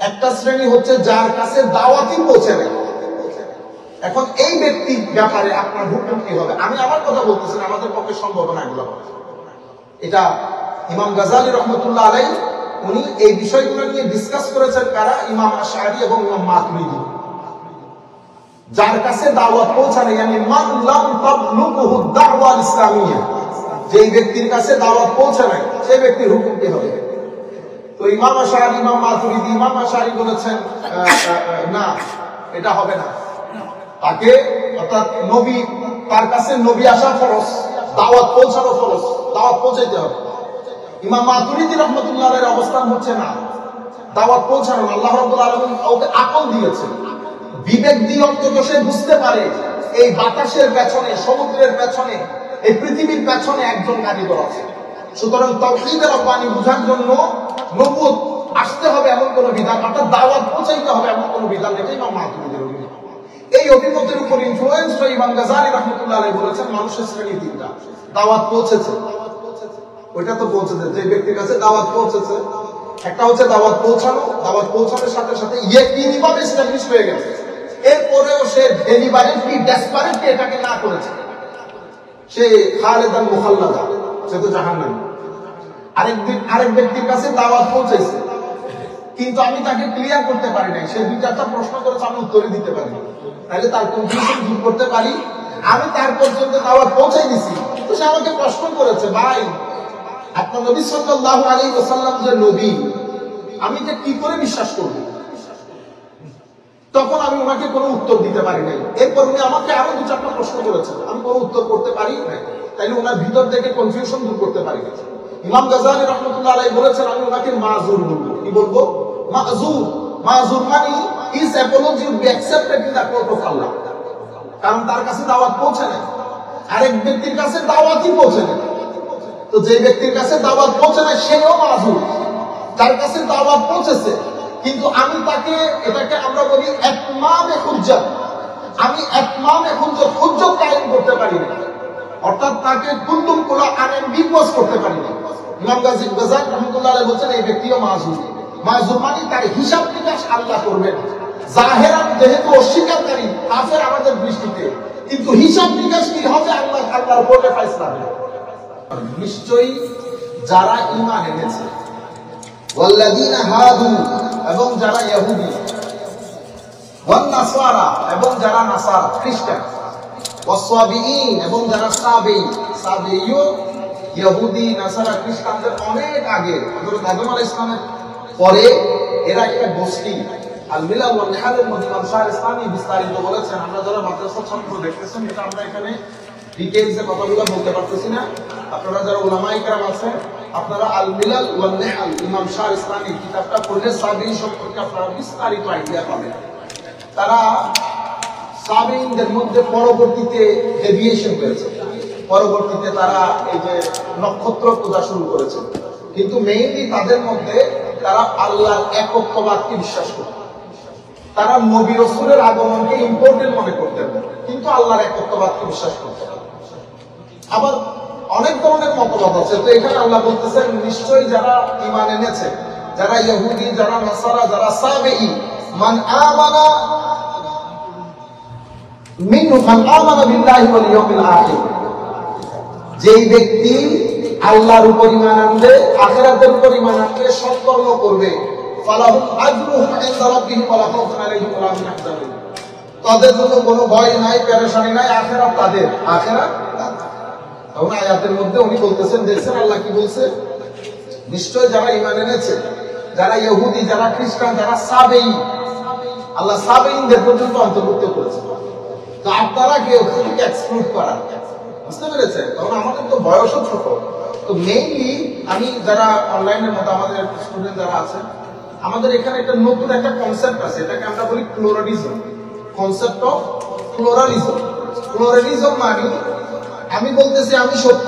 একটা শ্রেণী হচ্ছে যার কাছে দাওয়াতই পৌঁছে নেই। এখন এই ব্যক্তির ব্যাপারে আপনার হুকুম কি হবে? আমি আমার কথা বলতেছি না, আমাদের পক্ষে সম্ভব না এগুলো। এটা ইমাম গাজালি রহমতুল্লাহ আলাইহি উনি এই বিষয়গুলো নিয়ে ডিসকাস করেছেন কারা? ইমাম আশআরী এবং ইমাম মাতুরিদি। যার কাছে দাওয়াত পৌঁছায়, মানে মান লাম তাবলুগুহু দাওয়া ইসলামিয়া, যেই ব্যক্তির কাছে দাওয়াত পৌঁছে নাই সেই ব্যক্তির হুকুম কি হবে? তো ইমাম আশআরী, ইমাম মাতুরিদি, ইমাম আশআরী বলেছেন না, এটা হবে না। তাকে অর্থাৎ নবী, তার কাছে নবী আসা ফরজ, দাওয়াত পৌঁছানো ফরজ, দাওয়াত পৌঁছাইতে হবে। ইমাম মাতুরিদি রাহমাতুল্লাহ আলাইহির অবস্থান হচ্ছে না, দাওয়াত পৌঁছানো। আল্লাহ রাব্বুল আলামিন ওকে আকল দিয়েছে, বিবেক দিয়ে অন্তত সে বুঝতে পারে এই বাতাসের পেছনে, সমুদ্রের পেছনে, এই পৃথিবীর পেছনে একজন কারিগর আছে। সুতরাং তাওহীদের রব্বানি বুঝার জন্য নবুয়ত আসতে হবে এমন কোন বিধান, অর্থাৎ দাওয়াত পৌঁছাইতে হবে এমন কোন বিধান, এটা ইমাম মাতুরিদির অভিমত। এই অভিমতের উপর ইনফ্লুয়েন্স হয়ে ইমাম গাজালি রাহমাতুল্লাহ আলাইহি বলেছেন মানুষের শ্রেণী তিনটা। দাওয়াত পৌঁছেছে, ওইটা তো পৌঁছেছে, যে ব্যক্তির কাছে দাওয়াত পৌঁছেছে। একটা হচ্ছে দাওয়াত পৌঁছানো, দাওয়াত পৌঁছানোর সাথে সাথে ইয়াকিনি ভাবে এস্টাবলিশ হয়ে গেছে, এরপরেও সে ডেলিভারেটলি ডেসপারেটলি এটাকে না করেছে, সে খালেদান মুখাল্লাদা, সে তো জাহান্নামী। আরেক ব্যক্তির কাছে দাওয়াত পৌঁছেছে, কিন্তু আমি তাকে ক্লিয়ার করতে পারি নাই, সে দুই চারটা প্রশ্ন করেছে, আমি উত্তরই দিতে পারি, তাহলে তার কনফিউশন দূর করতে পারি। আমি তার পর্যন্ত দাওয়াত পৌঁছাই দিছি, তো সে আমাকে প্রশ্ন করেছে, ভাই আপনার নবী সাল্লাল্লাহু আলাইহি ওয়াসাল্লাম যে নবী, আমি এটা কি করে বিশ্বাস করব? তখন আমি ওনাকে কোনো উত্তর দিতে পারি নাই। এরপর উনি আমাকে আরো দু চারটা প্রশ্ন করেছেন, আমি কোনো উত্তর করতে পারি নাই, তাইলে ওনার ভিতর থেকে কনফিউশন দূর করতে পারি না। ইমাম গাজালি রাহমাতুল্লাহ আলাইহি বলেছেন আমি ওনাকে মাযুর বলবো। কি বলবো? মাযুর। মাযুর মানে his apology would be accepted in the court of Allah, কারণ তার কাছে দাওয়াত পৌঁছে নাই, আরেক ব্যক্তির কাছে দাওয়াতই পৌঁছে নাই। তো যে ব্যক্তির কাছে দাওয়াত পৌঁছে নাই সেও মাযুর, তার কাছে দাওয়াত পৌঁছেছে, কিন্তু আমি তাকে, এটাকে আমরা বলি ইতমামে হুজ্জত, আমি ইতমামে হুজ্জত, হুজ্জত কায়েম করতে পারি না, অর্থাৎ তাকে কুল্লুম কুলা আনএম্বিগুয়াস করতে পারি না। ইমাম গাজালি রাহমাতুল্লাহ আলাইহি বলেছেন এই ব্যক্তিও মাযুর। মাযুর মানে তার হিসাব নিকাশ আল্লাহ করবেন, জাহেরান যেহেতু অস্বীকারী কাফের আমাদের দৃষ্টিতে, কিন্তু হিসাব নিকাশ কি হবে আল্লাহর উপরে ফয়সালা হবে। নিশ্চয়ই যারা ঈমান এনেছে, ওয়াল্লাযীনা হাদু, এবং যারা ইহুদি, ওয়ান নাসারা, এবং যারা নাসারা খ্রিস্টান, ওয়াসসাবিঈন, এবং যারা সাবিঈন। সাবিঈও ইহুদি, নাসারা, খ্রিস্টানদের অনেক আগে, হযরত আদম আলাইহিস সালামের পরে এরা একটা গোষ্ঠী। আল মিলাল ওয়াল নিহালের মধ্যে ইমাম শাহ ইসলামী বিস্তারিত বলেছেন। আমরা যারা মাদ্রাসা ছাত্র দেখতেছেন, এটা আমরা এখানে ডিটেইলসে কথাগুলো বলতে পারতেছি না। আপনারা যারা উলামায়ে কেরাম আছেন, আপনারা আল মিলাল ওয়াল নিহাল ইমাম শাহ ইসলামী কিতাবটা পড়লে সাবিঈন সম্পর্কে আপনারা বিস্তারিত আইডিয়া পাবেন। তারা সাবিঈনদের মধ্যে পরবর্তীতে ডেভিয়েশন হয়েছে, পরবর্তীতে তারা এই যে নক্ষত্র পূজা শুরু করেছে, কিন্তু মেইনলি তাদের মধ্যে তারা আল্লাহর একত্ববাদকে বিশ্বাস করত। তারা নবী রাসূলের আগমনকে ইম্পর্টেন্ট মনে করতেন, কিন্তু আল্লাহর একত্ববাদকে বিশ্বাস করতেন। আবার অনেক ধরনের মতবাদ আছে। তো এখানে আল্লাহ বলতেছেন নিশ্চয়ই যারা ঈমান এনেছে, যারা ইহুদি, যারা নাসারা, যারা সাবিঈ, মান আমানা মিনহুম মান আমানা বিল্লাহি ওয়াল ইয়াউমিল আখির, যেই ব্যক্তি আল্লাহর উপর ঈমান আনবে, আখিরাতের উপর ঈমান আনবে, সৎকর্ম করবে, ফালাহুম আজরুহুম ইনদা রাব্বিহিম ওয়া লা খাউফুন আলাইহিম ওয়া লা হুম ইয়াহজানুন, তাদের জন্য কোনো ভয় নাই, পেরেশানি নাই, আখিরাত তাদের, আখিরাত তাদের। তখন আয়াতের মধ্যে উনি বলতেছেন, দেখছেন আল্লাহ কি বলছে? নিশ্চয় যারা ঈমান এনেছে, যারা ইহুদি, যারা খ্রিস্টান, যারা সাবেঈ, আল্লাহ সাবেঈনদের পর্যন্ত অন্তর্ভুক্ত করেছে। তো আপনারা কি ওখান থেকে এক্সক্লুড করা, বুঝতে পেরেছেন? কারণ আমাদের তো বয়সও ছোট। তো মেইনলি আমি যারা অনলাইনের মধ্যে আমাদের স্টুডেন্ট যারা আছেন, আমাদের এখানে একটা নতুন একটা কনসেপ্ট আছে, এটাকে আমরা বলি pluralism, concept of pluralism. Pluralism মানে আমি বলতেছি আমি সত্য,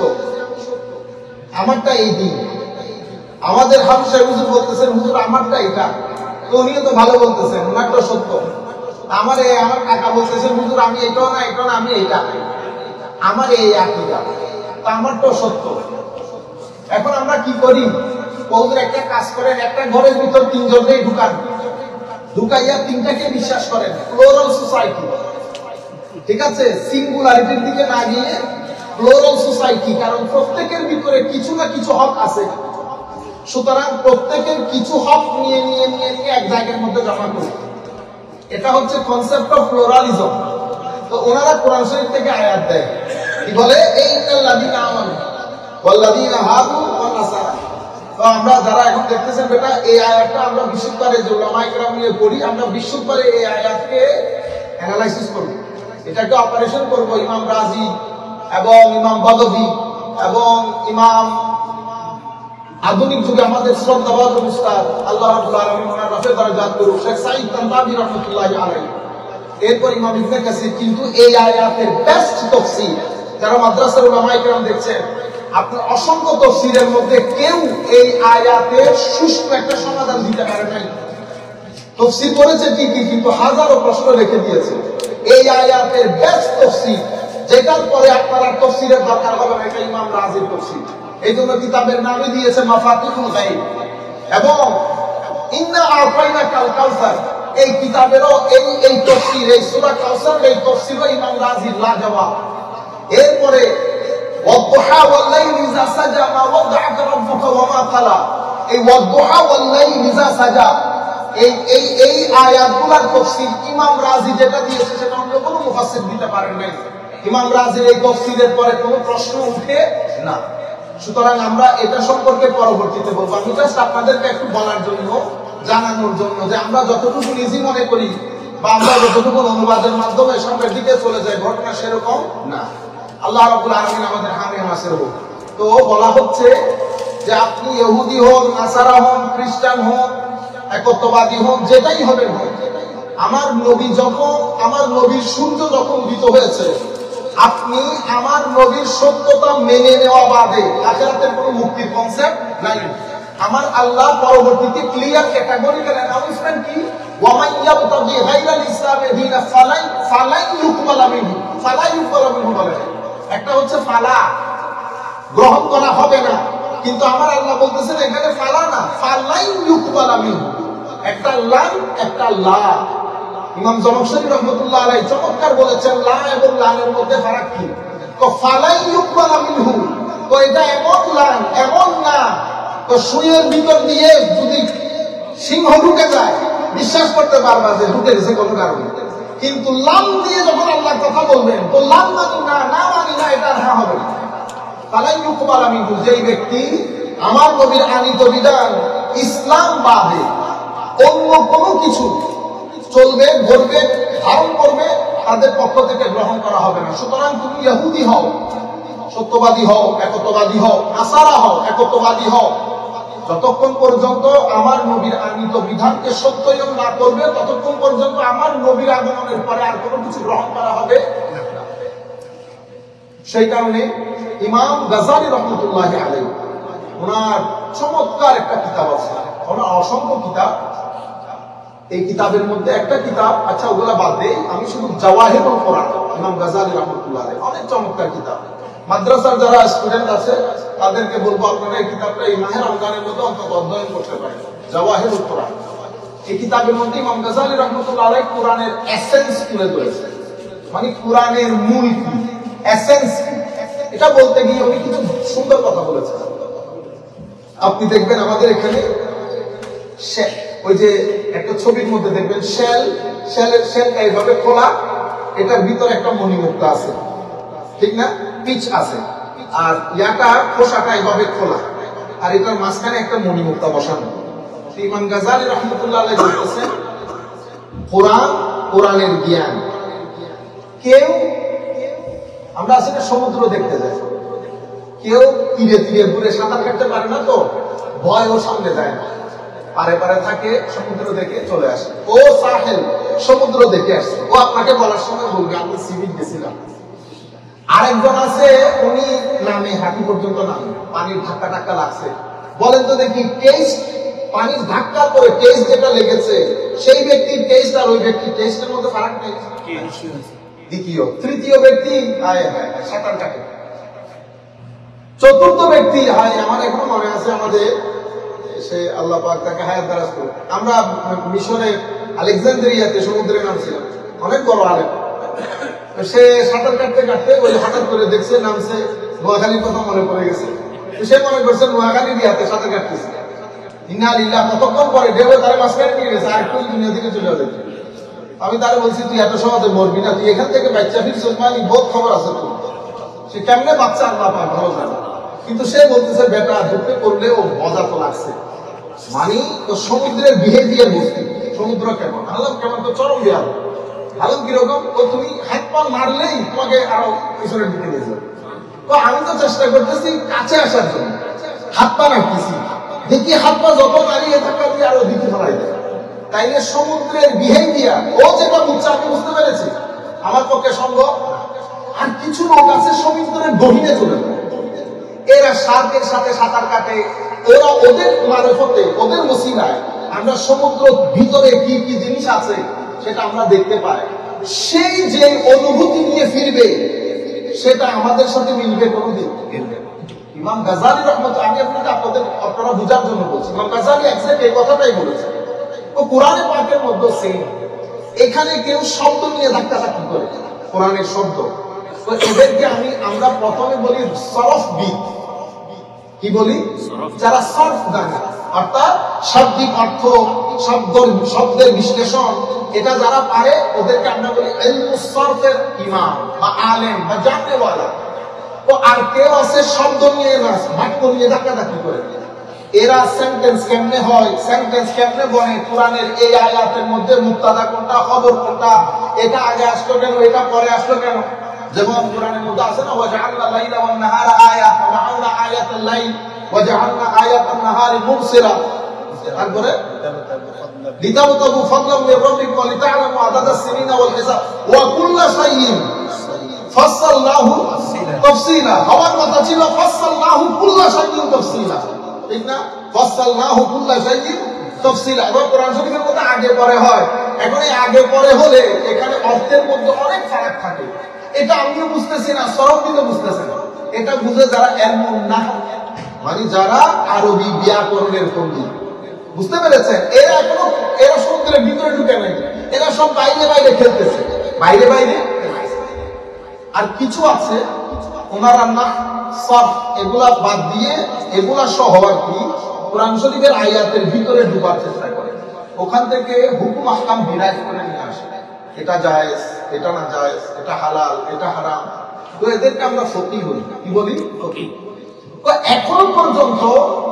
আমারটা এই দিন। আমাদের হাফিজ সাহেব হুজুর বলতেছেন হুজুর আমারটা এটা, তো উনিও তো ভালো বলতেছেন, ওনারটা সত্য। আমার কাকা বলতেছেন হুজুর আমি এটাও না, এটা না, আমি এইটা, আমার এই আকীদা, তো আমারটাও সত্য। এখন আমরা কি করি? হুজুর একটা কাজ করেন, একটা ঘরের ভিতর তিনজনকেই ঢুকান, ঢুকাইয়া তিনটাকে বিশ্বাস করেন, প্লুরাল সোসাইটি। ঠিক আছে, সিঙ্গুলারিটির দিকে না গিয়ে প্লুরাল সোসাইটি, কারণ প্রত্যেকের ভিতরে কিছু না কিছু হক আছে। সুতরাং প্রত্যেকের কিছু হক নিয়ে নিয়ে নিয়ে নিয়ে এক জায়গার মধ্যে জমা করে, এটা হচ্ছে কনসেপ্ট অফ প্লুরালিজম। তো ওনারা কোরআন শরীফ থেকে আয়াত দেয়, কি বলে, ইন্নাল্লাযীনা আমানু ওয়াল্লাযীনা হাদু ওয়ান নাসারা। তো আমরা যারা এখন দেখতেছেন বেটা, এই আয়াতটা আমরা বিশুদ্ধভাবে যে উলামায়ে কেরাম নিয়ে পড়ি, আমরা বিশুদ্ধভাবে এই আয়াতকে অ্যানালাইসিস করব, এটাকে অপারেশন করব। ইমাম রাজি এবং ইমাম বাগবী এবং ইমাম আধুনিক যুগে আমাদের শ্রদ্ধাভাজন উস্তাদ আল্লাহ রাব্বুল আলামিন ওনার রাফে দারাজাত করুক, শেখ সাঈদ তানতাবী রাহমাতুল্লাহি আলাইহি, এরপর ইমাম ইবনে কাসির। কিন্তু এই আয়াতের বেস্ট তাফসীর, যারা মাদ্রাসার উলামায়ে কেরাম দেখছেন, আপনি অসংখ্য তাফসীরের মধ্যে কেউ এই আয়াতের সুষ্ঠু একটা সমাধান দিতে পারে নাই। তাফসীর করেছে ঠিকই, কিন্তু হাজারো প্রশ্ন রেখে দিয়েছে। এই আয়াতের বেস্ট তাফসীর, যেটার পরে আপনারা তাফসীরের দরকার হবে না, এটা ইমাম রাজির তাফসীর। এই জন্য কিতাবের নামে দিয়েছে মাফাতিহুল গায়ব। এবং ইন্না আতাইনাকাল কাউসার, এই কিতাবেরও এই তাফসীর, এই সূরা কাউসার এই তাফসীরও ইমাম রাজির লাজবাব। এরপরে ওয়াদ-দুহা ওয়াল-লাইলি ইযা সাজা মা ওয়াদআকা রাব্বুকা ওয়া মা ক্বালা, এই ওয়াদ-দুহা ওয়াল-লাইলি ইযা সাজা, এই আয়াতগুলোর তাফসীর ইমাম রাজি যেটা দিয়েছে সেটা অন্য কোনো মুফাসসির দিতে পারেন নাই। ইমাম রাজির এই তাফসীরের পরে কোনো প্রশ্ন উঠে না। সুতরাং আমরা এটা সম্পর্কে পরবর্তীতে বলবো। আমি জাস্ট আপনাদেরকে একটু বলার জন্য, জানানোর জন্য যে আমরা যতটুকু ইজি মনে করি বা আমরা যতটুকু অনুবাদের মাধ্যমে সামনের দিকে চলে যাই, ঘটনা সেরকম না। আল্লাহ রাব্বুল আলামিন আমাদের হামে নাসির হোক। তো বলা হচ্ছে যে আপনি ইহুদি হন, নাসারা হন, খ্রিস্টান হন, একত্ববাদী হন, যেটাই হবেন হন, আমার নবী যখন, আমার নবীর সূর্য যখন উদিত হয়েছে, আপনি আমার নবীর সত্যতা মেনে নেওয়া বাদে আখিরাতের কোনো মুক্তির কনসেপ্ট নাই। আমার আল্লাহ পরবর্তীতে ক্লিয়ার ক্যাটাগরিক্যাল অ্যানাউন্সমেন্ট কি, ওয়ামান ইয়াবতাগি গায়রাল ইসলামি দীনা ফালান ইউকবালা মিনহু, ফালা ইউকবালা মিনহু বলে। একটা হচ্ছে ফালা, গ্রহণ করা হবে না, কিন্তু আমার আল্লাহ বলতেছেন এখানে ফালা না, ফালান ইউকবালা মিনহু, একটা লান একটা লা। ইমাম জমখশরী রাহমাতুল্লাহ আলাইহি চমৎকার বলেছেন, লা এবং লানের মধ্যে ফারাক কি। তো ফালাই ইউকবালা মিনহু, তো এটা এমন লান এমন না, তো সুয়ের ভিতর দিয়ে যদি সিংহ ঢুকে যায় বিশ্বাস করতে পারবা যে ঢুকে গেছে কোনো কারণে। কিন্তু লাম দিয়ে যখন আল্লাহ কথা বলবেন, তো লাম মানি না, না মানি না, এটা হ্যাঁ হবে না। ফালাই ইউকবালা মিনহু, যেই ব্যক্তি আমার নবীর আনিত বিধান ইসলাম বাদে অন্য কোনো কিছু চলবে, বলবে, ধারণ করবে, তাদের পক্ষ থেকে গ্রহণ করা হবে না। সুতরাং তুমি ইহুদি হও, সত্যবাদী হও, একত্ববাদী হও, নাসারা হও, একত্ববাদী হও, যতক্ষণ পর্যন্ত আমার নবীর আনিত বিধানকে সত্যায়ন না করবে, ততক্ষণ পর্যন্ত আমার নবীর আগমনের পরে আর কোনো কিছু গ্রহণ করা হবে না। সেই কারণে ইমাম গাজালি রাহমাতুল্লাহি আলাইহি, ওনার চমৎকার একটা কিতাব আছে, ওনার অসংখ্য কিতাব। এই কিতাবের মধ্যে একটা কিতাব, আচ্ছা ওগুলা বাদ দেই, আমি শুধু জাওয়াহিরুল কোরআন, ইমাম গাজালি রাহমাতুল্লাহ আলাইহি, অনেক চমৎকার কিতাব। মাদ্রাসার যারা স্টুডেন্ট আছে তাদেরকে বলবো আপনারা এই কিতাবটা এই মাহে রমজানের মধ্যে অন্তত অধ্যয়ন করতে পারেন, জাওয়াহিরুল কোরআন। এই কিতাবের মধ্যে ইমাম গাজালি রাহমাতুল্লাহ আলাইহি কোরআনের এসেন্স তুলে ধরেছেন, মানে কোরআনের মূল কি, এসেন্স কি, এটা বলতে গিয়ে উনি কিছু সুন্দর কথা বলেছেন। আপনি দেখবেন আমাদের এখানে ওই যে একটা ছবির মধ্যে দেখবেন শেলটা এইভাবে খোলা, এটার ভিতরে একটা মণিমুক্তা আছে, ঠিক না, পিচ আছে, আর ইয়াটা খোসাটা এইভাবে খোলা, আর এটার মাঝখানে একটা মণিমুক্তা বসানো। ইমাম গাজালি রাহমাতুল্লাহ আলাইহি বলতেছেন, কোরআন, কোরআনের জ্ঞান, কেউ, আমরা আসলে সমুদ্র দেখতে যাই, কেউ তীরে তীরে ঘুরে সাঁতার কাটতে পারে না, তো ভয় ওর সামনে যায় না, পারে পারে থাকে, সমুদ্র দেখে চলে আসে। ও সাহেল সমুদ্র দেখে আসছে, ও আপনাকে বলার সময় বলবে আমি সিভিক গেছিলাম। আরেকজন আছে, উনি নামে হাঁটি পর্যন্ত নামে, পানির ধাক্কা টাক্কা লাগছে, বলেন তো দেখি টেস্ট, পানির ধাক্কা করে টেস্ট যেটা লেগেছে, সেই ব্যক্তির টেস্ট আর ওই ব্যক্তির টেস্টের মধ্যে ফারাক নেই। দ্বিতীয়, তৃতীয় ব্যক্তি সাঁতার কাটে, চতুর্থ ব্যক্তি, আমার এখনো মনে আছে, আমাদের সে আল্লাহ পাক তাকে হায়াত দারাজ করুন, আমরা মিশরে আলেকজান্দ্রিয়াতে সমুদ্রে নামছিল, অনেক বড় আলেম। সে সাঁতার কাটতে কাটতে ওই হঠাৎ করে দেখছে নামছে, নোয়াখালীর কথা মনে পড়ে গেছে। সে মনে করছে নোয়াখালীর ইয়াতে সাঁতার কাটতেছে। ইন্না লিল্লাহ, কতক্ষণ পরে ঢেউ তারা মাঝখানে নিয়ে গেছে, আর একটু দুনিয়া থেকে চলে যাবে। আমি তারে বলছি তুই এত সহজে মরবি না, তুই এখান থেকে বাচ্চা ফিরছিস, মানে বহুত খবর আছে তোর। সে কেমনে বাচ্চা আল্লাহ পাক ভালো জানে, কিন্তু সে বলতেছে বেটা ঢুকতে করলেও মজা তো লাগছে। মানে তো সমুদ্রের বিহেভিয়ার বস্তু, সমুদ্র কেমন, আলম কেমন, তো চরম বিহার। আলম কিরকম, তো তুমি হাত পা মারলেই তোমাকে আরো পিছনের দিকে নিয়ে যাবে। তো আমি তো চেষ্টা করতেছি কাছে আসার জন্য, হাত পা রাখতেছি, দেখি হাত পা যত নাড়িয়ে থাকা দিয়ে আরো দিকে ফেলাই দেয়। তাইলে সমুদ্রের বিহেভিয়ার, ও যেটা বুঝছে আমি বুঝতে পেরেছি, আমার পক্ষে সম্ভব। আর কিছু লোক আছে সমুদ্রের গভীরে চলে যায়, এরা শার্কের সাথে সাঁতার কাটে, ওরা ওদের মারফতে, ওদের ওসিলায় আমরা সমুদ্র ভিতরে কি কি জিনিস আছে সেটা আমরা দেখতে পাই। সেই যে অনুভূতি নিয়ে ফিরবে সেটা আমাদের সাথে মিলবে কোনোদিন। ইমাম গাজালি রহমতুল্লাহ, আমি আপনারা বুঝার জন্য বলছি, ইমাম গাজালি এক্সাক্ট এই কথাটাই বলেছে। ও কোরআনে পাকের মধ্যে সেম, এখানে কেউ শব্দ নিয়ে ধাক্কাধাক্কি করে, কোরআনের শব্দ। তো এদেরকে আমরা প্রথমে বলি সরফবিদ। কি বলি? যারা সরফ জানে, অর্থাৎ শাব্দিক অর্থ, শব্দের বিশ্লেষণ এটা যারা পারে ওদেরকে আমরা বলি ইলমুস সরফের ইমাম বা আলেম বা জানেওয়ালা। তো আর কেউ আছে শব্দ নিয়ে না, বাক্য নিয়ে ধাক্কাধাক্কি করে। এরা সেন্টেন্স কেমনে হয়, সেন্টেন্স কেমনে বনে, কোরআনের এই আয়াতের মধ্যে মুক্তাদা কোনটা, খবর কোনটা, এটা আগে আসলো কেন, এটা পরে আসলো কেন। যেমন কোরআনের মধ্যে আছে না, ওয়াজআলনা লাইলা ওয়ান নাহারা আয়া ওয়া মাআনা আয়াতাল লাইল ওয়াজআলনা আয়াতান নাহারি মুবসিরা। তারপরে লিতাবতাগু ফাদলাম মির রাব্বিকুম ওয়া লিতা'লামু আদাদাস সিনিনা ওয়াল হিসাব ওয়া কুল্লা শাইইন ফাসসালনাহু তাফসীলা। হওয়ার কথা ছিল ফাসসালনাহু কুল্লা শাইইন তাফসীলা, ঠিক না? ফাসসালনাহু কুল্লা শাইইন তাফসীলা। এবার কোরআন শরীফের মধ্যে আগে পরে হয়। এখন এই আগে পরে হলে এখানে অর্থের মধ্যে অনেক ফারাক থাকে। এটা আমিও বুঝতেছি না, সরফবিদও বুঝতেছে না। এটা বুঝে যারা ইলমুন নাহব, মানে যারা আরবি ব্যাকরণের পণ্ডিত, বুঝতে পেরেছেন? এরা সমুদ্রের ভিতরে ঢুকে নাই, এরা সব বাইরে বাইরে খেলতেছে, বাইরে বাইরে। আর কিছু আছে ওনারা না সব এগুলা বাদ দিয়ে, এগুলা সহ আর কি কোরআন শরীফের আয়াতের ভিতরে ঢুকার চেষ্টা করে, ওখান থেকে হুকুম আহকাম বিরাজ করে নিয়ে আসে। এটা জায়েজ, এটা না জায়েজ, এটা হালাল, এটা হারাম। তো এদেরকে আমরা ফকিহ বলি। কি বলি? ফকিহ। তো এখন পর্যন্ত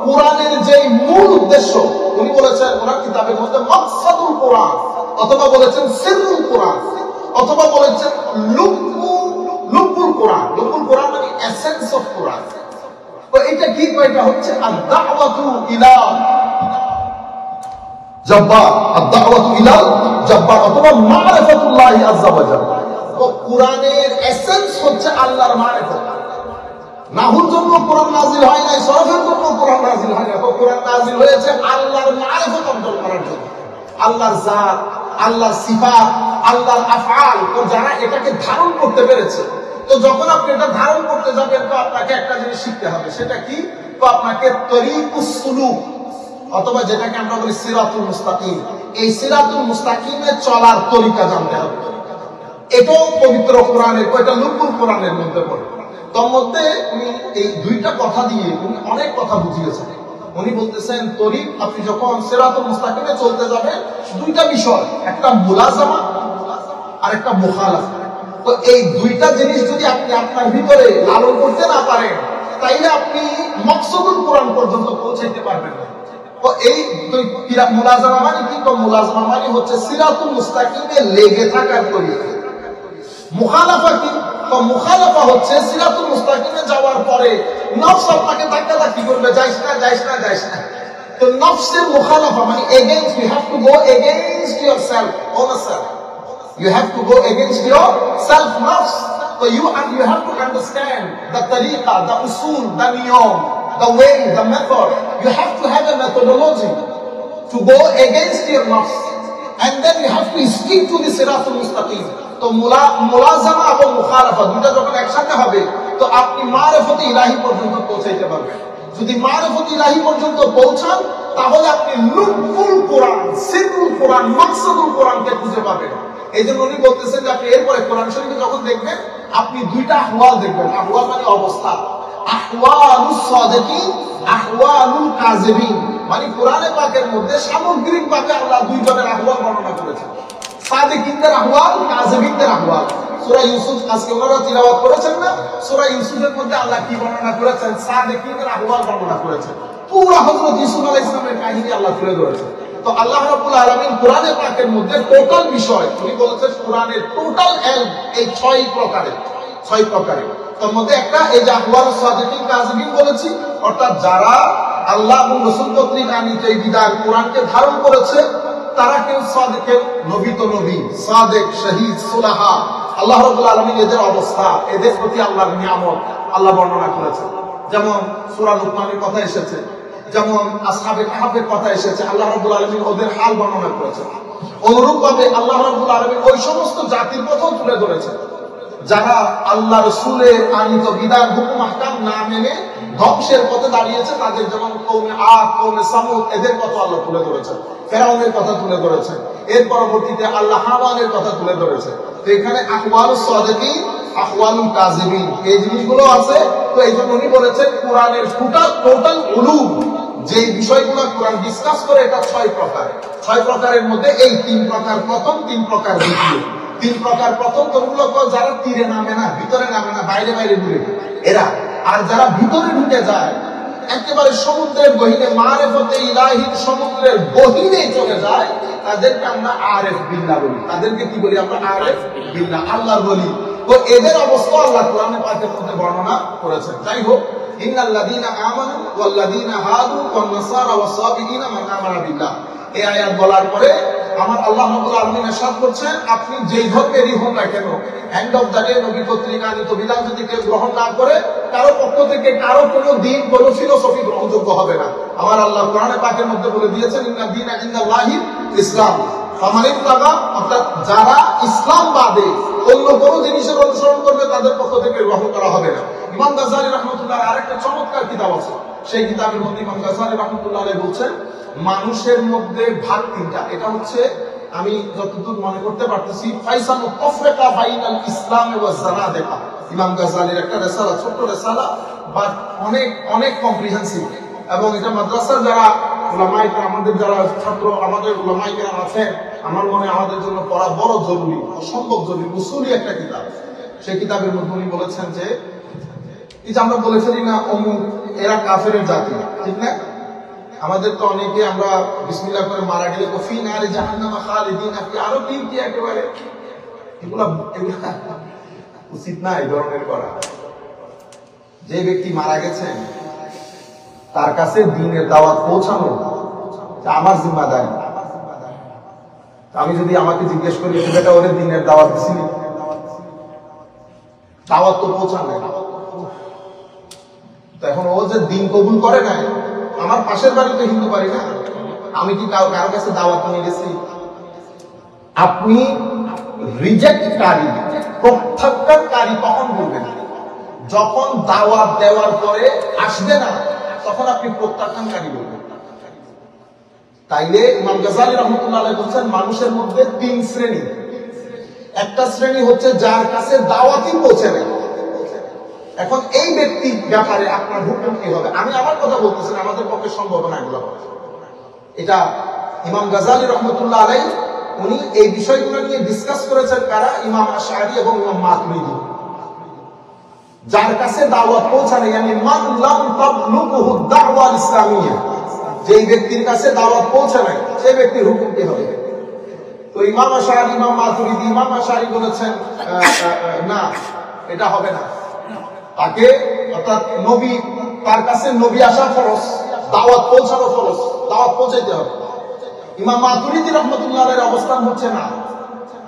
কোরআনের যে মূল উদ্দেশ্য, উনি বলেছেন ওনার কিতাবের মধ্যে মাকসাদুল কোরআন, অথবা বলেছেন সিররুল কোরআন, অথবা বলেছেন লুব্বুল কোরআন। লুব্বুল কোরআন মানে এসেন্স অফ কোরআন। তো এটা কি? এটা হচ্ছে আদ-দাওয়াতু ইলা জাব্বার, আদ-দাওয়াতু ইলা জাব্বার, অথবা মারিফাতুল্লাহি আযজা ওয়া জাল্লা। তো কোরআনের এসেন্স হচ্ছে আল্লাহর মারিফত। নাহুর জন্য কোরআন নাযিল হয় নাই, সরফের জন্য কোরআন নাযিল হয় না। কোরআন নাযিল হয়েছে আল্লাহর মারিফত অর্জন করার জন্য, আল্লাহর জাত, আল্লাহর সিফাত, আল্লাহর আফআল। তো যারা এটাকে ধারণ করতে পেরেছে, তো যখন আপনি এটা ধারণ করতে যাবেন তো আপনাকে একটা জিনিস শিখতে হবে। সেটা কি? তো আপনাকে তরিকুস সুলুক, অথবা যেটাকে আমরা বলি সিরাতুল মুস্তাকিম, এই সিরাতুল মুস্তাকিমে চলার তরিকা জানতে হবে। এটাও পবিত্র কোরআনের, এটা লুব্বুল কোরআনের মধ্যে পড়ে। তোর মধ্যে উনি এই দুইটা কথা দিয়ে উনি অনেক কথা বুঝিয়েছেন। উনি বলতেছেন তরিক, আপনি যখন সিরাতুল মুস্তাকিমে চলতে যাবেন দুইটা বিষয়, একটা মুলাজামা আর একটা মুখালাফা। তো এই দুইটা জিনিস যদি আপনি আপনার ভিতরে লালন করতে না পারেন তাইলে আপনি মাকসুদুল কোরআন পর্যন্ত পৌঁছাইতে পারবেন না। তো এই মুলাজামা মানে কি? তো মুলাজামা মানে হচ্ছে সিরাতুল মুস্তাকিমে লেগে থাকার তরিকা। মুখালাফা কি? তো মুখালাফা হচ্ছে সিরাতুল মুস্তাকিমে যাওয়ার পরে নফস আপনাকে ধাক্কাধাক্কি করবে, যাইস না যাইস না যাইস না। তো নফসের মুখালাফা মানে against, you have to go against yourself, own self. You have to go against your self-nafs. So you have to understand the tariqa, the usul, the niyam, the way, the method. You have to have a methodology to go against your nafs. And then you have to stick to the siratul mustaqim. তো মুলাজামা এবং মুখালাফা দুটো যখন একসাথে হবে তো আপনি মারিফাতে ইলাহি পর্যন্ত পৌঁছাইতে পারবেন। যদি মারিফাতে ইলাহি পর্যন্ত পৌঁছান তাহলে আপনি লুৎফুল কোরআন, সিররুল কোরআন, মাকসাদুল কোরআনকে খুঁজে পাবেন। এই জন্য উনি বলতেছেন যে আপনি এরপরে কোরআন শরীফে যখন দেখবেন, আপনি দুইটা আহওয়াল দেখবেন। আহওয়াল মানে অবস্থা, আহওয়ালুস সাদিকিন, আহওয়ালুল কাযিবিন। মানে কোরআনে পাকের মধ্যে সামগ্রিকভাবে আল্লাহ দুইজনের আহওয়াল বর্ণনা করেছেন, সাদিকিনদের আহওয়াল, কাযিবিনদের আহওয়াল। সূরা ইউসুফ আজকে ওনারা তিলাওয়াত করেছেন না, সূরা ইউসুফের মধ্যে আল্লাহ কি বর্ণনা করেছেন? সাদিকিনদের আহওয়াল বর্ণনা করেছেন। পুরো হযরত ইউসুফ আলাইহিস সালামের কাহিনী আল্লাহ তুলে ধরেছেন। তো আল্লাহ রাব্বুল আলামিন কোরআনে পাকের মধ্যে টোটাল বিষয় উনি বলেছেন, কোরআনের টোটাল ইলম এই 6 প্রকারের, 6 প্রকারের। তার মধ্যে একটা এই যে আহওয়ালুস সাদিকিন কাযিবিন বলেছি, অর্থাৎ যারা আল্লাহ এবং রাসূল কর্তৃক আনিত এই বিধান কোরআনকে ধারণ করেছে, তারা কেউ সাদিক, নবী তো নবী, সাদিক, শহীদ, সুলাহা। আল্লাহ রাব্বুল আলামিন এদের অবস্থা, এদের প্রতি আল্লাহর নিয়ামত আল্লাহ বর্ণনা করেছেন। যেমন সূরা লুকমানের কথা এসেছে, যেমন আসহাবে কাহফের কথা এসেছে, আল্লাহ রাব্বুল আলামিন ওদের হাল বর্ণনা করেছেন। অনুরূপভাবে আল্লাহ রাব্বুল আলামিন ওই সমস্ত জাতির কথাও তুলে ধরেছেন যারা আল্লাহ রাসূলের আনিত বিধান, হুকুম, আহকাম না মেনে ধ্বংসের পথে দাঁড়িয়েছে। তাদের যেমন কওমে আদ, কওমে সামুদ, এদের কথা আল্লাহ তুলে ধরেছেন, ফেরাউনের কথা তুলে ধরেছেন। এর পরবর্তীতে আল্লাহ হামানের কথা তুলে ধরেছেন। তো এখানে আহওয়ালুস সাদিকিন, আহওয়ালুল কাযিবিন, এই জিনিসগুলো আছে। তো এই জন্য উনি বলেছেন কোরআনের টোটাল উলুম যে বিষয়গুলো কোরআন ডিসকাস করে, এটা 6 প্রকার। 6 প্রকারের মধ্যে এই 3 প্রকার প্রথম, 3 প্রকার দ্বিতীয়। 3 প্রকার প্রথম তোমগুলো যারা তীরে নামে না, ভিতরে নামে না, বাইরে বাইরে ঘুরে এরা। আর যারা ভিতরে ঢুকে যায়, একেবারে সমুদ্রের গহীনে, মারিফতে ইলাহির সমুদ্রের গহীনে চলে যায়, তাদেরকে আমরা আরিফ বিল্লাহ বলি। তাদেরকে কি বলি আমরা? আরিফ বিল্লাহ, আল্লাহর বলি। তো এদের অবস্থা আল্লাহ কোরআনে পাকের মধ্যে বর্ণনা করেছেন। যাই হোক, ইন্নাল্লাযীনা আমানু ওয়াল্লাযীনা হাদু ওয়ান নাসারা ওয়াস-সাবিঈনা মান আমানা বিল্লাহ, এই আয়াত বলার পরে আমার আল্লাহ রাব্বুল আলামিন ইরশাদ করছেন, আপনি যেই ধর্মেরই হন না কেন, এন্ড অফ দ্য ডে নবী কর্তৃক আনিত বিধান যদি কেউ গ্রহণ না করে, কারো পক্ষ থেকে কারো কোনো দিন, কোনো ফিলোসফি গ্রহণযোগ্য হবে না। আমার আল্লাহ কোরআনে পাকের মধ্যে বলে দিয়েছেন, ইন্না দীনা ইনদাল্লাহি ইসলাম, ফামানিত তাবা, অর্থাৎ যারা ইসলাম বাদে অন্য কোনো জিনিসের অনুসরণ করবে, তাদের পক্ষ থেকে গ্রহণ করা হবে না। ইমাম গাজ্জালী রাহমাতুল্লাহ আরেকটা চমৎকার কিতাব আছে, সেই কিতাবের মধ্যে ইমাম গাজ্জালী রাহমাতুল্লাহ আলাইহি বলছেন, মানুষের মধ্যে ভাগ 3টা। এটা হচ্ছে, আমি যতদূর মনে করতে পারতেছি, ফাইসালু তাফরিকা বাইনাল ইসলাম ওয়া জানাদিকা, ইমাম গাজ্জালীর একটা রিসালা, ছোট রিসালা, বাট অনেক অনেক কম্প্রিহেনসিভ। এবং এটা মাদ্রাসার যারা উলামায়ে কেরাম, আমাদের যারা ছাত্র, আমাদের উলামায়ে কেরাম আছেন, আমার মনে আমাদের জন্য পড়া বড় জরুরি, অসম্ভব জরুরি, উসুলি একটা কিতাব। সেই কিতাবের মধ্যে উনি বলেছেন যে, এই যে আমরা বলে ফেলি না অমুক এরা কাফেরের জাতি, ঠিক না? আমাদের তো অনেকে আমরা বিসমিল্লাহ করে মারা গেলে তো ফি নারে জাহান্নামা খালিদিন, আপনি আরো কি কি একেবারে, এগুলা উচিত না এই ধরনের করা। যে ব্যক্তি মারা গেছেন তার কাছে দ্বীনের দাওয়াত পৌঁছানো আমার জিম্মাদারি। আমি যদি আমাকে জিজ্ঞেস করি, বেটা ওরে দ্বীনের দাওয়াত দিছিলি? দাওয়াত তো পৌঁছানো। তো এখন ও যে দ্বীন কবুল করে নাই, আমার পাশের বাড়ি তো হিন্দু বাড়ি না, আমি কি কারো কাছে দাওয়াত নিয়ে গেছি? আপনি রিজেক্টকারী, প্রত্যাখ্যানকারী কখন বলবেন? যখন দাওয়াত দেওয়ার পরে আসবে না, তখন আপনি প্রত্যাখ্যানকারী বলবেন। তাইলে ইমাম গাজ্জালী রাহমাতুল্লাহ আলাইহি বলছেন, মানুষের মধ্যে 3 শ্রেণী। একটা শ্রেণী হচ্ছে যার কাছে দাওয়াতই পৌঁছে না। এখন এই ব্যক্তির ব্যাপারে আপনার হুকুম কি হবে? আমি আমার কথা বলতেছি, আমাদের পক্ষে সম্ভব না এগুলো। এটা ইমাম গাজ্জালী রাহমাতুল্লাহ আলাইহি উনি এই বিষয়গুলো নিয়ে ডিসকাস করেছেন কারা? ইমাম আশআরী এবং ইমাম মাতুরিদি। যার কাছে দাওয়াত পৌঁছানো, মানে মান লাম তাবলুগহু দাওয়া ইসলামিয়া, যেই ব্যক্তির কাছে দাওয়াত পৌঁছে নাই, সেই ব্যক্তির হুকুম কি হবে? তো ইমাম আশআরী, ইমাম মাতুরিদি, ইমাম আশআরী বলেছেন না, এটা হবে না। তাকে, অর্থাৎ নবী, তার কাছে নবী আসা ফরজ, দাওয়াত পৌঁছানো ফরজ, দাওয়াত পৌঁছাইতে হবে। ইমাম মাতুরিদি রাহমাতুল্লাহ আলাইহির অবস্থান হচ্ছে না,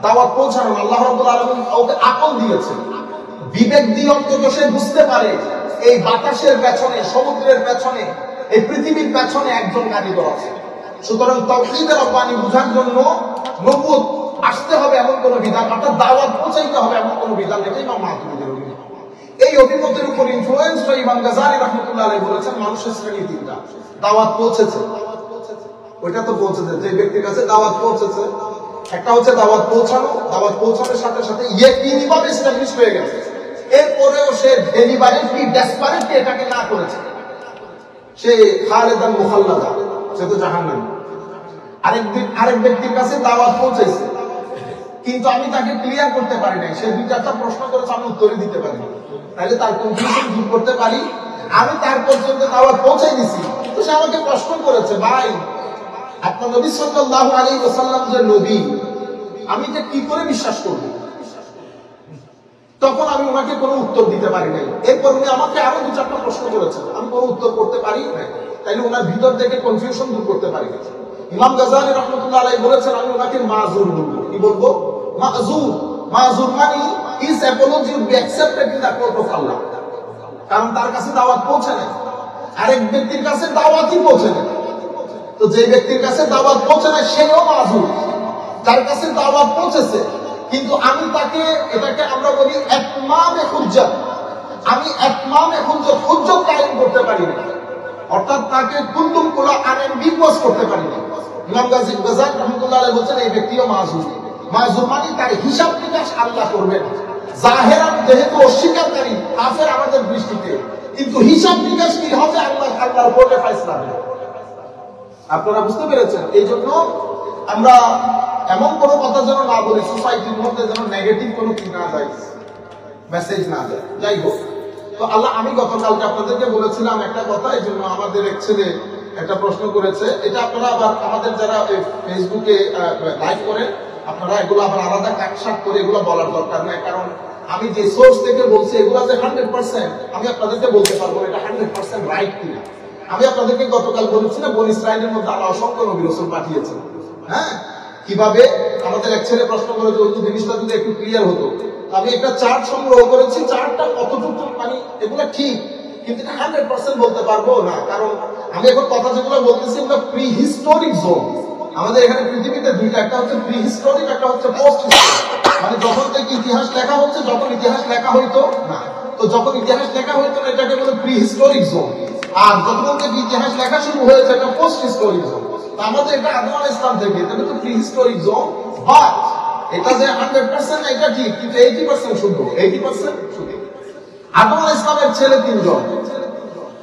দাওয়াত পৌঁছানো। আল্লাহ রাব্বুল আলামিন ওকে আকল দিয়েছে, বিবেক দিয়ে অন্তত সে বুঝতে পারে এই বাতাসের পেছনে, সমুদ্রের পেছনে, এই পৃথিবীর পেছনে একজন কারিগর আছে। সুতরাং তাওহীদের রব্বানি বুঝার জন্য নবুয়ত আসতে হবে এমন কোন বিধান, অর্থাৎ দাওয়াত পৌঁছাইতে হবে এমন কোন বিধান নেই। ইমাম মাতুরিদির অভিমত। এই অভিমতের উপর ইনফ্লুয়েন্স হয়ে ইমাম গাজ্জালী রাহমাতুল্লাহ আলাইহি বলেছেন, মানুষের শ্রেণী 3টা। দাওয়াত পৌঁছেছে, ওইটা তো পৌঁছেছে, যে ব্যক্তির কাছে দাওয়াত পৌঁছেছে। একটা হচ্ছে দাওয়াত পৌঁছানো, দাওয়াত পৌঁছানোর সাথে সাথে ইয়েকিনি ভাবে এস্টাবলিশ হয়ে গেছে, এরপরেও সে ডেলিভারেটলি ডেসপারেটলি এটাকে না করেছে, সে খালেদান মুখাল্লাদা, সে তো জাহান্নামী। আরেক ব্যক্তির কাছে দাওয়াত পৌঁছেছে, কিন্তু আমি তাকে ক্লিয়ার করতে পারি নাই, সে দুই চারটা প্রশ্ন করেছে, আমি উত্তরই দিতে পারি, তাহলে তার কনফিউশন দূর করতে পারি। আমি তার পর্যন্ত দাওয়াত পৌঁছাই দিছি, তো সে আমাকে প্রশ্ন করেছে, ভাই আপনার নবী সাল্লাল্লাহু আলাইহি ওয়াসাল্লাম যে নবী, আমি এটা কি করে বিশ্বাস করব? তখন আমি ওনাকে কোনো উত্তর দিতে পারি নাই। এরপর উনি আমাকে আরো দু চারটা প্রশ্ন করেছেন, আমি কোনো উত্তর করতে পারি নাই, তাইলে ওনার ভিতর থেকে কনফিউশন দূর করতে পারি না। ইমাম গাজালি রাহমাতুল্লাহ আলাইহি বলেছেন, আমি ওনাকে মাযুর বলবো। কি বলবো? মাযুর। মাযুর মানে his apology will be accepted in the court of Allah, কারণ তার কাছে দাওয়াত পৌঁছে নাই, আরেক ব্যক্তির কাছে দাওয়াতই পৌঁছে নাই। তো যে ব্যক্তির কাছে দাওয়াত পৌঁছে নাই সেও মাযুর, যার কাছে দাওয়াত পৌঁছেছে কিন্তু আমি তাকে, এটাকে আমরা বলি ইতমামে হুজ্জত, আমি ইতমামে হুজ্জত, হুজ্জত কায়েম করতে পারি না, অর্থাৎ তাকে কুল্লুম কুলা আনএমবিগুয়াস করতে পারি না। ইমাম গাজী রাহমাতুল্লাহ আলাইহি বলেছেন এই ব্যক্তিও মাযুর। মাযুর মানে তার হিসাব নিকাশ আল্লাহ করবেন, জাহেরান যেহেতু অস্বীকারী কাফের আমাদের দৃষ্টিতে, কিন্তু হিসাব নিকাশ কি হবে আল্লাহর উপরে ফয়সালা হবে। আপনারা বুঝতে পেরেছেন? এই জন্য আমরা এমন কোনো কথা যেন না বলি সোসাইটির মধ্যে যেন নেগেটিভ কোনো কি না যায়, মেসেজ না যায়। যাই হোক, তো আল্লাহ, আমি গতকালকে আপনাদেরকে বলেছিলাম একটা কথা, এই জন্য আমাদের এক ছেলে একটা প্রশ্ন করেছে, এটা আপনারা আবার আমাদের যারা ফেসবুকে লাইভ করেন, আপনারা এগুলো আবার আলাদা কাটছাট করে এগুলো বলার দরকার নাই, কারণ আমি যে সোর্স থেকে বলছি এগুলো যে 100% আমি আপনাদেরকে বলতে পারবো এটা 100% রাইট কিনা। আমি আপনাদেরকে গতকাল বলেছি না, বনী ইসরাইলের মধ্যে আল্লাহ অসংখ্য নবী রাসূল পাঠিয়েছেন। হ্যাঁ, কিভাবে? আমাদের এক ছেলে প্রশ্ন করেছে, ওই জিনিসটা যদি একটু ক্লিয়ার হতো। আমি একটা চার্ট সংগ্রহ করেছি, চার্টটা কতটুকু মানে এগুলো ঠিক, কিন্তু 100% বলতে পারবো না, কারণ আমি এখন কথা যেগুলো বলতেছি এগুলো প্রি হিস্টোরিক জোন। আমাদের এখানে পৃথিবীতে দুইটা, একটা হচ্ছে প্রি হিস্টোরিক, একটা হচ্ছে পোস্ট হিস্টোরিক। মানে যখন থেকে ইতিহাস লেখা হচ্ছে, যখন ইতিহাস লেখা হইতো না, তো যখন ইতিহাস লেখা হইতো না এটাকে বলে প্রি হিস্টোরিক জোন, আর যখন থেকে ইতিহাস লেখা শুরু হয়েছে এটা পোস্ট হিস্টোরিক জোন। আমাদের এটা আদম আলাইহিস সালাম থেকে, এটা তো প্রি হিস্টোরিক জোন, বাট এটা যে 100% না এটা ঠিক, কিন্তু 80% শুদ্ধ, 80% শুদ্ধ। আদম আলাইহিস সালামের ছেলে তিনজন,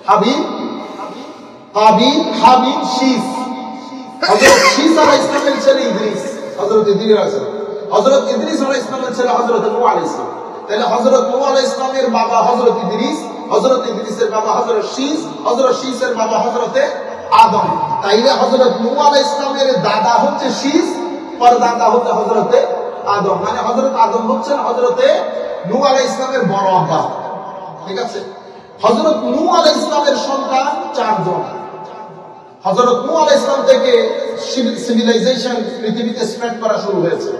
হাবিল, কাবিল, হাবিল, শীস। হযরত শীস আলাইহিস সালামের ছেলে ইদ্রিস, হযরত ইদ্রিস আলাইহিস সালামের ছেলে হযরত নূহ আলাইহিস সালাম। তাহলে হযরত নূহ আলাইহিস সালামের বাবা হযরত ইদ্রিস, হযরত ইদ্রিসের বাবা হযরত শীস, হযরত শীসের বাবা হযরত আদম। তাইলে হযরত নূহ আলাইহিস সালামের দাদা হচ্ছে শীস, পরদাদা হচ্ছে হযরত আদম, মানে হযরত আদম হচ্ছেন হযরত নূহ আলাইহিস সালামের বড় আব্বা। ঠিক আছে? হযরত নূহ আলাইহিস সালামের সন্তান চারজন। হযরত নূহ আলাইহিস সালাম থেকে সিভিলাইজেশন পৃথিবীতে স্প্রেড করা শুরু হয়েছে।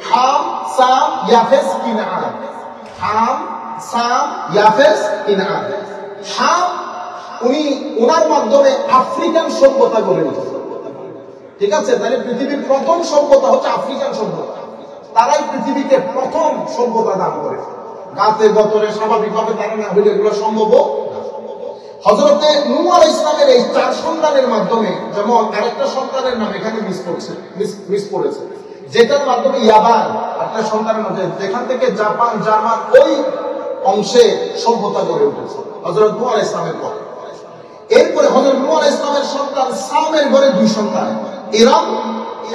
হাম, সাম, ইয়াফেস, কিনআন। হাম, সাম, ইয়াফেস, কিনআন। হাম ওনার মাধ্যমে আফ্রিকান সভ্যতা গড়ে উঠেছে। ঠিক আছে? তাহলে পৃথিবীর প্রথম সভ্যতা হচ্ছে আফ্রিকান সভ্যতা, তারাই পৃথিবীকে প্রথম সভ্যতা দান করে। গাতে গতরে স্বাভাবিকভাবে তারা না হইলে এগুলো সম্ভব। হযরতে নূহ আলাইহিস সালামের এই চার সন্তানের মাধ্যমে, যেমন আরেকটা সন্তানের নাম এখানে মিস করেছে, যেটার মাধ্যমে ইয়াবান একটা সন্তানের মধ্যে, যেখান থেকে জাপান, জার্মান ওই অংশে সভ্যতা গড়ে উঠেছে হযরত নূহ আলাইহিস সালামের পর। এরপরে হযরত নূহ আলাইহিস সালামের সন্তান সামের ঘরে দুই সন্তান, ইরাম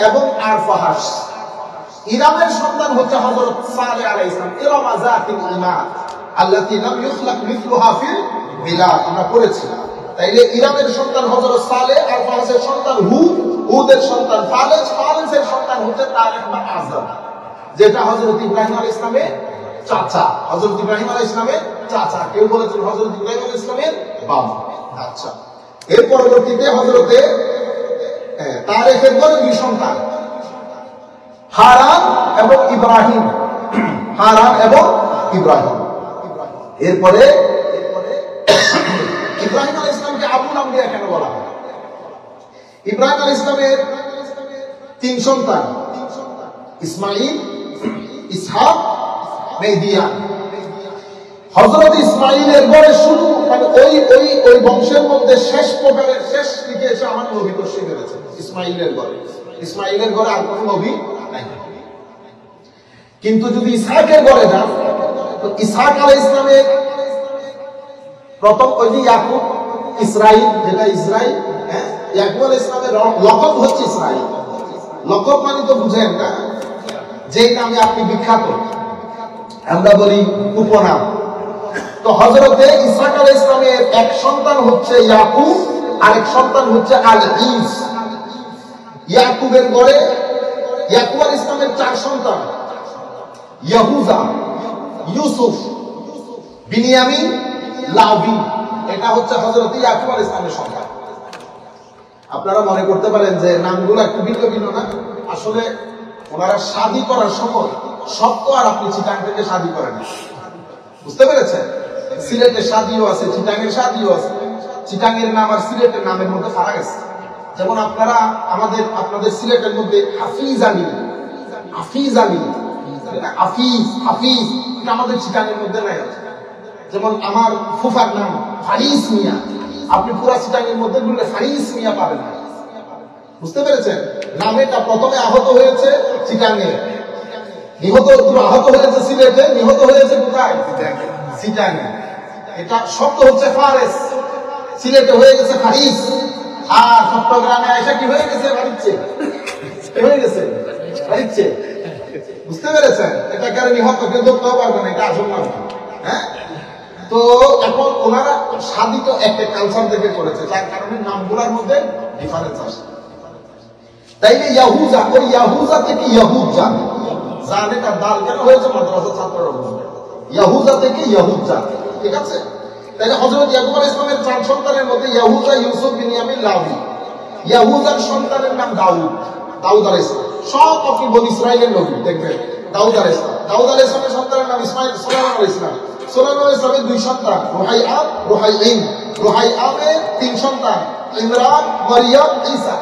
এবং আরফাহাস। ইরামের সন্তান হচ্ছে হযরত সালেহ আলাইহিস সালাম, ইরাম যাতিল ইমাদ আল্লাতী লাম ইখলাক মিথলুহা ফিল বিলাদ, আমরা পড়েছি। তাইলে ইরামের সন্তান হযরত সালেহ, আরফাহাসের সন্তান হুদ, হুদের সন্তান ফালেজ, ফালেজের সন্তান হচ্ছে তারিক বা আযম, যেটা হযরত ইব্রাহিম আলাইহিস সালামের চাচা। হযরত ইব্রাহিম আলাইহিস সালামের চাচা, কেউ বলেছেন হযরত ইব্রাহিম আলাইহিস সালামের বাবা। আচ্ছা, এর পরবর্তীতে হযরতে তারেকের ঘরে দুই সন্তান, হারান এবং ইব্রাহিম। হারান এবং ইব্রাহিম। এরপরে ইব্রাহিম আলাইহিস সালামকে আবুল আম্বিয়া কেন বলা হয়? ইব্রাহিম আলাইহিস সালামের তিন সন্তান, ইসমাঈল, ইসহাক, মেদিয়ান। হযরত ইসমাঈলের ঘরে শুধু মানে ওই বংশের মধ্যে শেষ প্রকারের শেষ দিকে এসে আমার নবী তশরীফ এনেছেন ইসমাঈলের ঘরে। ইসমাঈলের ঘরে আর কোনো নবী নাই। কিন্তু যদি ইসহাকের ঘরে যান তো ইসহাক আলাইহিস সালামের প্রথম ওই যে ইয়াকুব ইসরাইল, যেটা ইসরাইল, হ্যাঁ, ইয়াকুব আলাইহিস সালামের লকব হচ্ছে ইসরাইল। লকব মানে তো বুঝেন না, যেই নামে আপনি বিখ্যাত, আমরা বলি উপনাম। তো হযরতে ইসহাক আলাইহিস সালামের এক সন্তান হচ্ছে ইয়াকুব, আরেক সন্তান হচ্ছে আল-ঈস। ইয়াকুবের ঘরে ইয়াকুব আলাইহিস সালামের 4 সন্তান, ইয়াহুযা, ইউসুফ, বিনিয়ামিন, লাবি। এটা হচ্ছে হযরত ইয়াকুব আলাইহিস সালামের সন্তান। আপনারা মনে করতে পারেন যে নামগুলো একটু ভিন্ন ভিন্ন না, আসলে ওনারা শাদী করার সময় সব তো আর আপনি চিটাং থেকে শাদী করেন, বুঝতে পেরেছেন? সিলেটের শাদীও আছে, চিটাঙের শাদীও আছে। চিটাঙের নাম আর সিলেটের নামের মধ্যে ফারাক আছে। যেমন আপনাদের সিলেটের মধ্যে হাফিজ আলী, হাফিজ আলী, হাফিজ হাফিজ, এটা আমাদের চিটাঙের মধ্যে নাই আছে। যেমন আমার ফুফার নাম ফারিস মিয়া, আপনি পুরা চিটাঙের মধ্যে বললে ফারিস মিয়া পাবেন না, বুঝতে পেরেছেন? নামেটা প্রথমে আহত হয়েছে চিটাঙে, আহত হয়েছে সিলেটে, নিহত হয়েছে কোথায়? চিটাঙে। এটা শব্দ হচ্ছে ফারেস, সিলেটে হয়ে গেছে ফারিস, আর চট্টগ্রামে আয়সা কি হয়ে গেছে? ফারিচ্ছে, হয়ে গেছে ফারিচ্ছে, বুঝতে পেরেছেন? এটা কারণে নিহত কেউ ধরতেও পারবে না, এটা আসল নাম। হ্যাঁ, তো এখন ওনারা শাদী তো একটা কালচার থেকে করেছে, যার কারণে নামগুলোর মধ্যে ডিফারেন্স আসে। তাইলে ইয়াহুজা, ওই ইয়াহুজা থেকে ইয়াহুজা, জানেটা দাল কেন হয়েছে? মাদ্রাসা ছাত্ররা বুঝবে, ইয়াহুজা থেকে ইয়াহুজা, ঠিক আছে? তাইলে হযরত ইয়াকুব আলাইহিস সালামের 4 সন্তানের মধ্যে ইয়াহুজা, ইউসুফ, বিনিয়ামিন, লাবি। ইয়াহুজার সন্তানের নাম দাউদ, দাউদ আলাইহিস সালাম। সব আপনি বনি ইসরাইলের নবী দেখবেন দাউদ আলাইহিস সালাম। দাউদ আলাইহিস সালামের সন্তানের নাম ইসমাঈল, সুলাইমান আলাইহিস সালাম। সুলাইমান আলাইহিস সালামের 2 সন্তান, রুহাইআব, রুহাইঈম। রুহাইআবের 3 সন্তান, ইমরান, মারইয়াম, ঈসা।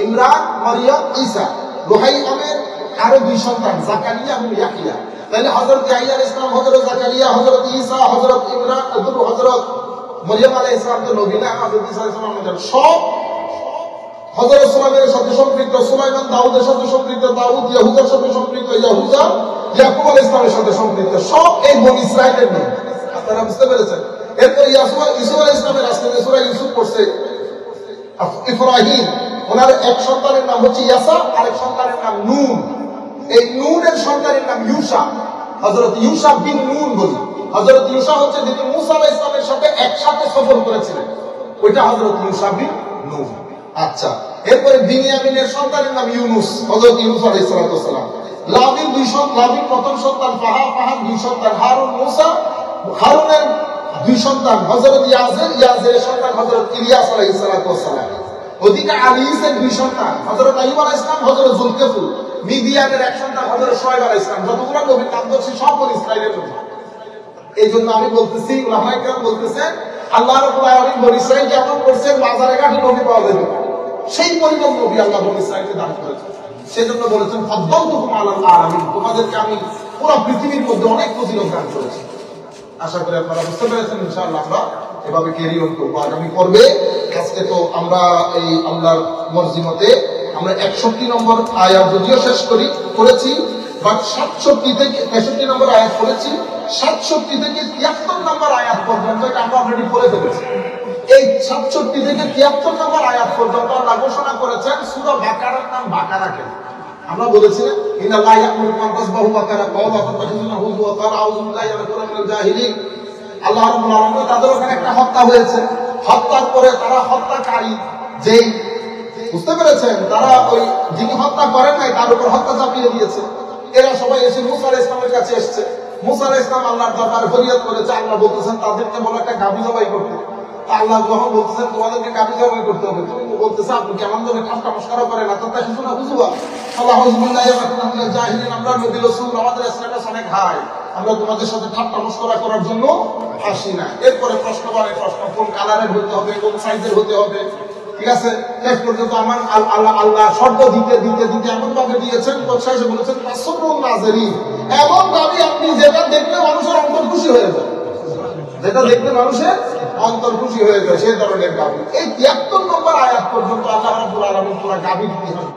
ইমরান, মারইয়াম, ঈসা। রুহাইআবের আরো 2 সন্তান, জাকারিয়া এবং ইয়াহইয়া। তাহলে হযরত ইয়াহইয়া আলাইহিস সালাম, হযরত জাকারিয়া, হযরত ঈসা, হযরত ইমরান, হযরত মারইয়াম আলাইহিস সালাম তো নবী না, হযরত ঈসা আলাইহিস সালাম আমাদের সব হযরত সুলাইমানের সাথে সম্পৃক্ত। সুলাইমান দাউদের সাথে সম্পৃক্ত, দাউদ ইয়াহুদার সাথে সম্পৃক্ত, ইয়াহুদা ইয়াকুব আলাইহিস সালামের সাথে সম্পৃক্ত। সব এই বনি ইসরাইলের নাম, আপনারা বুঝতে পেরেছেন? এরপর ইউসুফ আলাইহিস সালামের আসলে সূরা ইউসুফ পড়ছে ইব্রাহিম, ওনার এক সন্তানের নাম হচ্ছে ইয়াসা, আরেক সন্তানের নাম নুন। এই নুনের সন্তানের নাম ইউসা, হযরত ইউসা বিন নুন বলি। হযরত ইউসা হচ্ছে যিনি মুসা আলাইহিস সালামের সাথে একসাথে সফর করেছিলেন, ওইটা হযরত ইউসা বিন নুন। আচ্ছা, এরপরে বিনিয়ামিনের সন্তানের নাম ইউনুস, হযরত ইউনুস আলাইহিস সালাম। লাবির 2 সন্তান, লাবির প্রথম সন্তান ফাহাদ, ফাহাদ 2 সন্তান হারুন, মুসা, হারুনের 2 সন্তান হযরত ইয়াজির, ইয়াজিরের সন্তান হযরত ইলিয়াস আলাইহিস সালাম। ওদিকে আলীসের 2 সন্তান, হযরত আইয়ুব আলাইহিস সালাম, হযরত যুলকিফল। মিদিয়ানের 1 সন্তান হযরত শুআয়ব আলাইহিস সালাম। যতগুলো নবীর নাম ধরছি সব বনি ইসরাইলের নবী। এইজন্য আমি বলতেছি, উলামায়ে কেরাম বলতেছেন আল্লাহ রাব্বুল আলামিন বনি ইসরাইলকে এমন করছেন বাজারে ঘাটে নবী পাওয়া যাবে, সেই পরিমাণ নবী আল্লাহ বনি ইসরাইলকে দান করেছেন। সেজন্য বলেছেন ফাদ্দালতুকুম আলাল আলামিন, তোমাদেরকে আমি পুরো পৃথিবীর মধ্যে অনেক ফজিলত দান করেছি। আশা করি আপনারা বুঝতে পেরেছেন। ইনশাআল্লাহ আমরা এভাবে ক্যারি অন করব আগামী পর্বে। আজকে তো আমরা এই আল্লাহর মর্জি মতে আমরা 61 নম্বর আয়াত যদিও শেষ করেছি, বাট 67 থেকে 65 নম্বর আয়াত পড়েছি, 67 থেকে 73 নম্বর আয়াত পর্যন্ত আমরা অলরেডি পড়ে ফেলেছি। এই 67 থেকে 73 নম্বর আয়াত পর্যন্ত আল্লাহ ঘোষণা করেছেন সূরা বাকারার নাম বাকারা কেন। আমরা বলেছি না, ইন্নাল্লাহা ইয়া'মুরুকুম আন তাযবাহু বাকারা ক্বালা ফাতাখিযুনাহু ওয়া ক্বালা আউযু বিল্লাহি মিনাল জাহিলিন। আল্লাহ রাব্বুল আলামিন তাদের ওখানে একটা হত্যা হয়েছে, হত্যার পরে তারা হত্যাকারী যেই, বুঝতে পেরেছেন, তারা ওই যিনি হত্যা করেন নাই তার উপর হত্যা চাপিয়ে দিয়েছে। এরা সবাই এসে মুসা আলাইহিস সালামের কাছে এসেছে। মুসা আলাইহিস সালাম আল্লাহর দরবারে ফরিয়াদ করেছে। আল্লাহ বলতেছেন তাদেরকে বলে একটা গাভী জবাই করতে। আল্লাহ যখন বলতেছেন তোমাদেরকে গাভী জবাই করতে হবে, তুমি বলতেছে আপনি কেমন ধরে ঠাট্টা মশকরা করেন, আপনারা কিছু না বুঝুয়া আল্লাহ হুজুবিল্লাহি মিনাল জাহিলিন, আমরা নবী রাসূল আমাদের স্ট্যাটাস অনেক হাই, আমরা তোমাদের সাথে ঠাট্টা মশকরা করার জন্য আসি না। এরপরে প্রশ্ন করে, প্রশ্ন কোন কালারের হতে হবে, কোন সাইজের হতে হবে, ঠিক আছে? শেষ পর্যন্ত আমার আল্লাহ শর্ত দিতে দিতে দিতে এমন ভাবে দিয়েছেন, শেষে বলেছেন তাসরুন নাযিরিন, এমন ভাবে আপনি যেটা দেখলে মানুষের অন্তর খুশি হয়ে যায়। যেটা দেখতে মানুষের অন্তর খুশি হয়ে যায়, সে ধরনের গাভী। এই 73 নম্বর আয়াত পর্যন্ত আল্লাহ রাব্বুল আলামিন পুরা গাভীর ইতিহাস